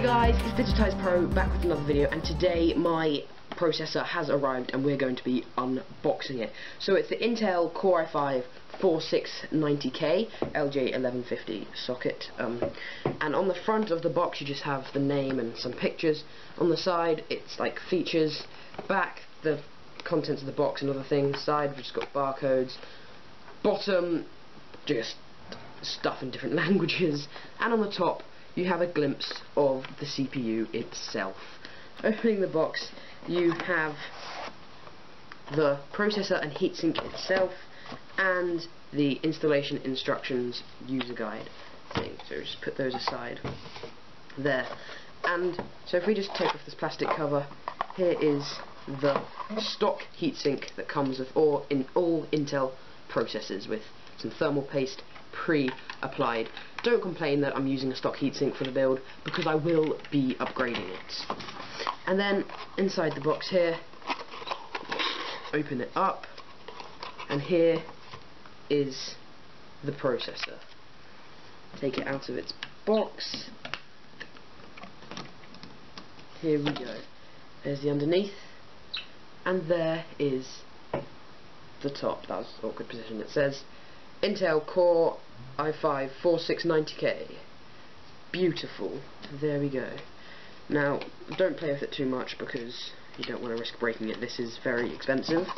Hey guys, it's Digitize Pro back with another video, and today my processor has arrived and we're going to be unboxing it. So it's the Intel Core i5-4690K LJ1150 socket, and on the front of the box you just have the name and some pictures. On the side it's like features, back the contents of the box and other things, side we've just got barcodes, bottom just stuff in different languages, and on the top you have a glimpse of the CPU itself. Opening the box, you have the processor and heatsink itself, and the installation instructions user guide thing. So just put those aside there. And so if we just take off this plastic cover, here is the stock heatsink that comes with all Intel processors, with some thermal paste pre-applied. Don't complain that I'm using a stock heatsink for the build, because I will be upgrading it. And then inside the box here, open it up, and here is the processor. Take it out of its box. Here we go. There's the underneath, and there is the top. That was an awkward position. It says Intel Core i5-4690K. Beautiful. There we go. Now, don't play with it too much because you don't want to risk breaking it. This is very expensive.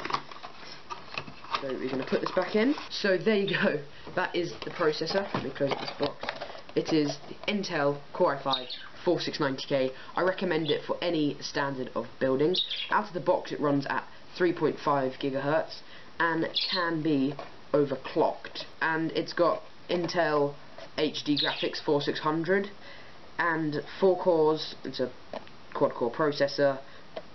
So we're going to put this back in. So there you go. That is the processor. Let me close this box. It is the Intel Core i5-4690K. I recommend it for any standard of building. Out of the box it runs at 3.5 GHz and can be overclocked, and it's got Intel HD graphics 4600 and 4 cores. It's a quad core processor.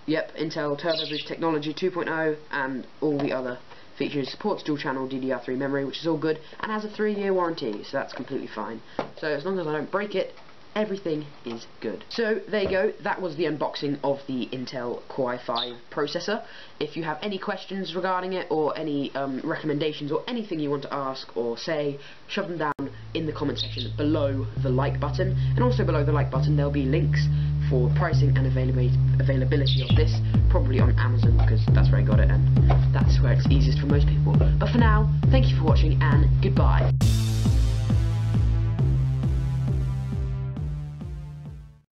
Yep, Intel Turbo Boost technology 2.0 and all the other features. Supports dual channel DDR3 memory, which is all good, and has a 3-year warranty, so that's completely fine. So as long as I don't break it, everything is good. So there you go, that was the unboxing of the Intel Core i5 processor. If you have any questions regarding it, or any recommendations, or anything you want to ask or say, shove them down in the comment section below the like button. And also below the like button there'll be links for pricing and availability of this, probably on Amazon, because that's where I got it and that's where it's easiest for most people. But for now, thank you for watching and goodbye.